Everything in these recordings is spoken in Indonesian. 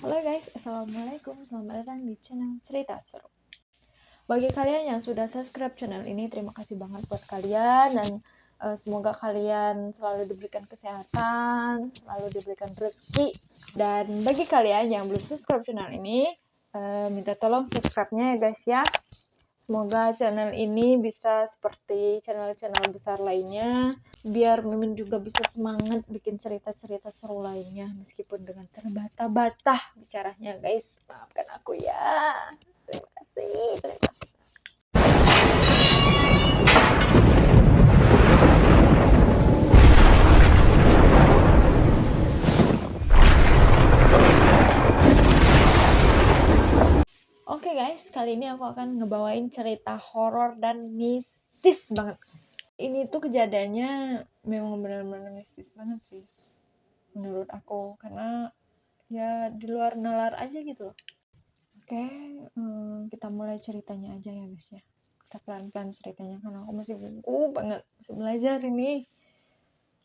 Halo guys, Assalamualaikum. Selamat datang di channel Cerita Seru. Bagi kalian yang sudah subscribe channel ini, terima kasih banget buat kalian. Dan semoga kalian selalu diberikan kesehatan, selalu diberikan rezeki. Dan bagi kalian yang belum subscribe channel ini, minta tolong subscribe-nya ya guys ya. Semoga channel ini bisa seperti channel-channel besar lainnya, biar Mimin juga bisa semangat bikin cerita-cerita seru lainnya, meskipun dengan terbata-bata bicaranya guys. Maafkan aku ya. Terima kasih. Oke guys, kali ini aku akan ngebawain cerita horor dan mistis banget. Ini tuh kejadiannya memang benar-benar mistis banget sih menurut aku, karena ya di luar nalar aja gitu loh. Oke, kita mulai ceritanya aja ya guys ya. Kita pelan-pelan ceritanya karena aku masih gugup banget, masih belajar ini.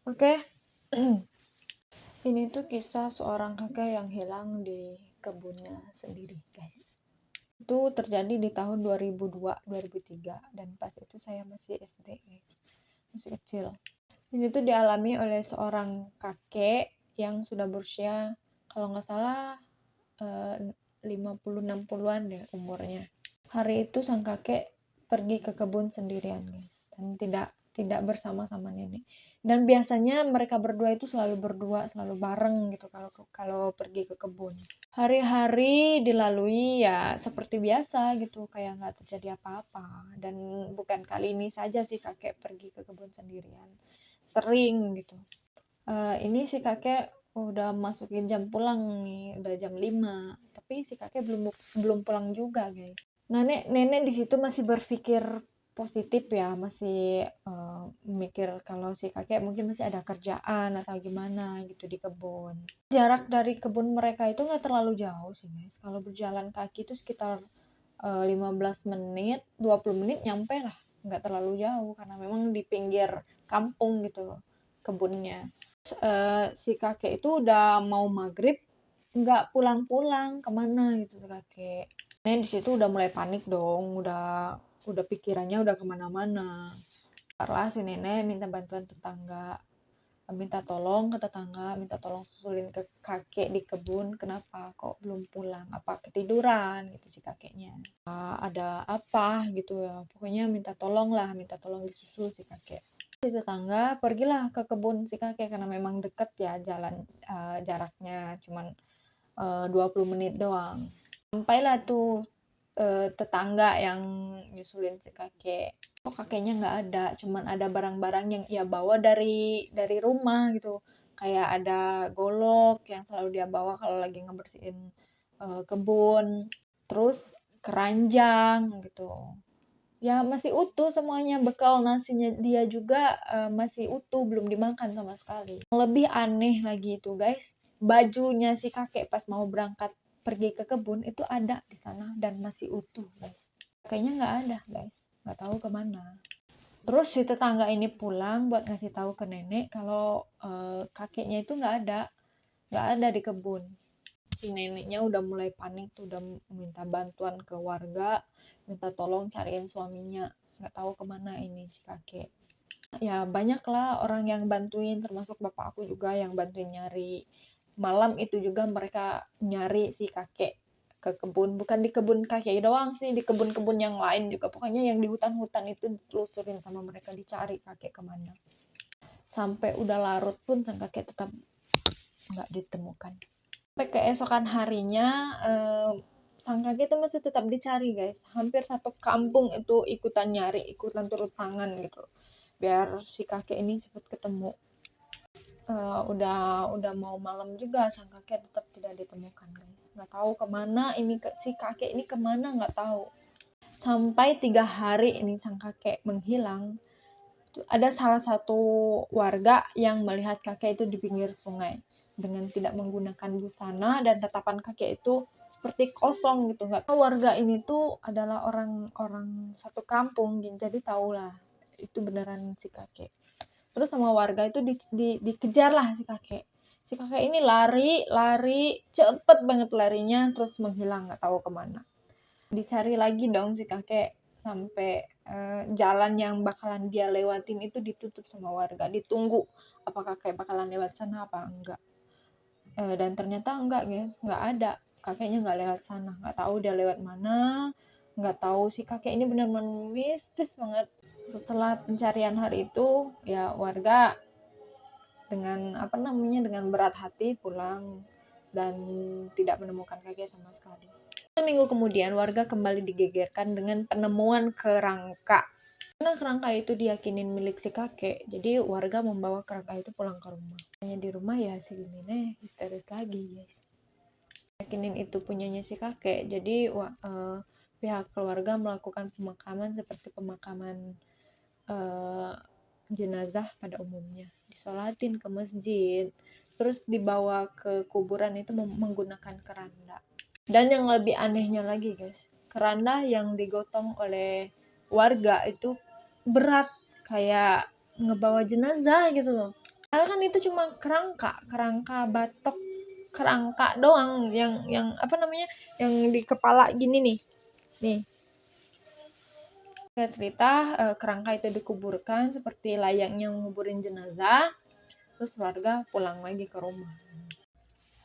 Oke. Ini tuh kisah seorang kakek yang hilang di kebunnya sendiri guys. Itu terjadi di tahun 2002-2003 dan pas itu saya masih SD guys, masih kecil. Ini tuh dialami oleh seorang kakek yang sudah berusia kalau nggak salah 50-60an deh umurnya. Hari itu sang kakek pergi ke kebun sendirian guys, dan tidak bersama-sama nenek. Dan biasanya mereka berdua itu selalu berdua, selalu bareng gitu kalau pergi ke kebun. Hari-hari dilalui ya seperti biasa gitu, kayak nggak terjadi apa-apa. Dan bukan kali ini saja sih kakek pergi ke kebun sendirian, sering gitu. Ini si kakek udah masukin jam pulang nih, udah jam 5, tapi si kakek belum pulang juga guys. Nenek di situ masih berpikir positif ya, masih mikir kalau si kakek mungkin masih ada kerjaan atau gimana gitu di kebun. Jarak dari kebun mereka itu nggak terlalu jauh sih guys. Kalau berjalan kaki itu sekitar 15 menit, 20 menit nyampe lah. Nggak terlalu jauh karena memang di pinggir kampung gitu kebunnya. Si kakek itu udah mau maghrib nggak pulang-pulang, kemana gitu si kakek. Nenek di situ udah mulai panik dong, udah pikirannya udah kemana-mana. Karena si nenek minta bantuan tetangga, minta tolong ke tetangga, minta tolong susulin ke kakek di kebun, kenapa kok belum pulang, apa ketiduran gitu si kakeknya. Ada apa gitu ya, pokoknya minta tolong disusul si kakek. Si tetangga pergilah ke kebun si kakek karena memang deket ya jalan, jaraknya cuman 20 menit doang. Sampailah tuh tetangga yang nyusulin si kakek. Kok kakeknya nggak ada, cuman ada barang-barang yang ia bawa dari rumah gitu. Kayak ada golok yang selalu dia bawa kalau lagi ngebersihin kebun. Terus keranjang gitu. Ya masih utuh semuanya, bekal nasinya dia juga masih utuh, belum dimakan sama sekali. Yang lebih aneh lagi itu guys, bajunya si kakek pas mau berangkat pergi ke kebun itu ada di sana dan masih utuh guys. Kayaknya nggak ada guys, nggak tahu kemana. Terus si tetangga ini pulang buat ngasih tahu ke nenek kalau kakeknya itu nggak ada di kebun. Si neneknya udah mulai panik tuh, udah minta bantuan ke warga, minta tolong cariin suaminya, nggak tahu kemana ini si kakek. Ya banyak lah orang yang bantuin, termasuk bapak aku juga yang bantuin nyari. Malam itu juga mereka nyari si kakek ke kebun, bukan di kebun kakek doang sih, di kebun-kebun yang lain juga, pokoknya yang di hutan-hutan itu ditelusurin sama mereka, dicari kakek kemana. Sampai udah larut pun sang kakek tetap nggak ditemukan. Sampai keesokan harinya sang kakek itu masih tetap dicari guys. Hampir satu kampung itu ikutan nyari, ikutan turun tangan gitu biar si kakek ini cepat ketemu. Udah mau malam juga, sang kakek tetap tidak ditemukan guys. Nggak tahu kemana ini, si kakek ini kemana nggak tahu. Sampai 3 hari ini sang kakek menghilang. Ada salah satu warga yang melihat kakek itu di pinggir sungai dengan tidak menggunakan busana, dan tatapan kakek itu seperti kosong gitu. Nggak tahu, warga ini tuh adalah orang satu kampung, jadi tahulah itu beneran si kakek. Terus sama warga itu dikejar lah si kakek, Si kakek ini lari cepet banget larinya, terus menghilang nggak tahu kemana. Dicari lagi dong si kakek sampai jalan yang bakalan dia lewatin itu ditutup sama warga, ditunggu apa kakek bakalan lewat sana apa enggak. Dan ternyata enggak guys, nggak ada, kakeknya nggak lewat sana, nggak tahu dia lewat mana, nggak tahu. Si kakek ini benar-benar mistis banget. Setelah pencarian hari itu ya warga dengan dengan berat hati pulang dan tidak menemukan kakek sama sekali. 1 minggu kemudian warga kembali digegerkan dengan penemuan kerangka. Karena kerangka itu diyakinin milik si kakek, jadi warga membawa kerangka itu pulang ke rumah. Hanya di rumah ya si Mine histeris lagi guys. Yakinin itu punyanya si kakek, jadi pihak keluarga melakukan pemakaman seperti pemakaman jenazah pada umumnya, disolatin ke masjid, terus dibawa ke kuburan itu menggunakan keranda. Dan yang lebih anehnya lagi guys, keranda yang digotong oleh warga itu berat kayak ngebawa jenazah gitu loh. Padahal kan itu cuma kerangka batok, kerangka doang yang yang di kepala gini nih. Cerita kerangka itu dikuburkan seperti layaknya nguburin jenazah, terus warga pulang lagi ke rumah.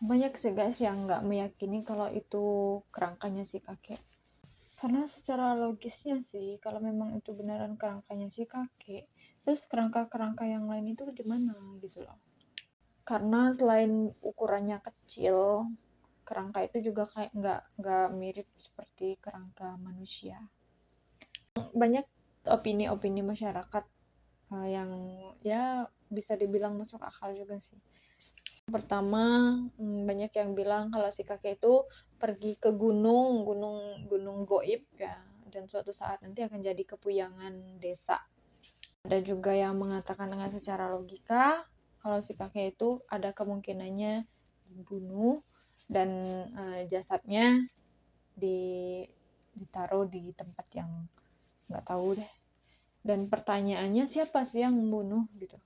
Banyak sih guys yang nggak meyakini kalau itu kerangkanya si kakek, karena secara logisnya sih kalau memang itu beneran kerangkanya si kakek, terus kerangka-kerangka yang lain itu di mana gitu loh. Karena selain ukurannya kecil, kerangka itu juga kayak nggak mirip seperti kerangka manusia. Banyak opini-opini masyarakat yang ya bisa dibilang masuk akal juga sih. Pertama, banyak yang bilang kalau si kakek itu pergi ke gunung goib ya, dan suatu saat nanti akan jadi kepuyangan desa. Ada juga yang mengatakan dengan secara logika kalau si kakek itu ada kemungkinannya dibunuh dan jasadnya ditaruh di tempat yang nggak tahu deh. Dan pertanyaannya siapa sih yang membunuh gitu.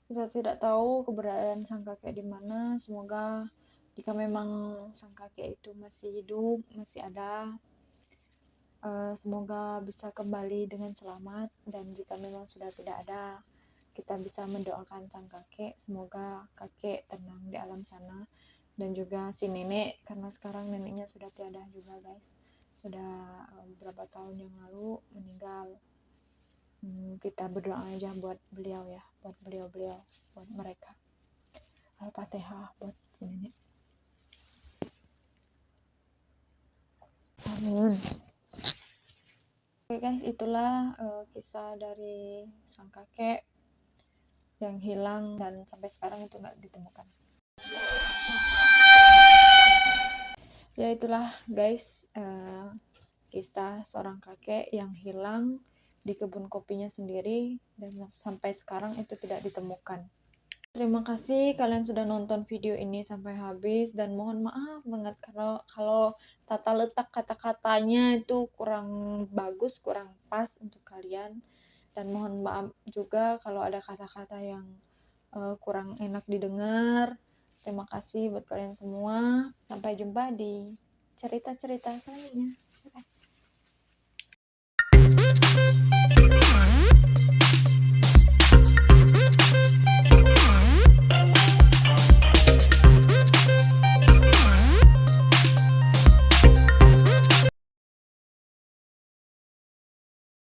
Kita tidak tahu keberadaan sang kakek di mana. Semoga jika memang sang kakek itu masih hidup, masih ada, semoga bisa kembali dengan selamat. Dan jika memang sudah tidak ada, kita bisa mendoakan sang kakek, semoga kakek tenang di alam sana. Dan juga si nenek, karena sekarang neneknya sudah tiada juga guys, sudah beberapa tahun yang lalu meninggal. Kita berdoa aja buat beliau ya, buat beliau-beliau, buat mereka. Al-Fatihah buat si nenek. Amin. Oke guys, itulah kisah dari sang kakek yang hilang dan sampai sekarang itu nggak ditemukan. Ya itulah guys, kisah seorang kakek yang hilang di kebun kopinya sendiri dan sampai sekarang itu tidak ditemukan. Terima kasih kalian sudah nonton video ini sampai habis, dan mohon maaf banget kalau tata letak kata-katanya itu kurang bagus, kurang pas untuk kalian, dan mohon maaf juga kalau ada kata-kata yang kurang enak didengar. Terima kasih buat kalian semua. Sampai jumpa di cerita-cerita selanjutnya. Bye.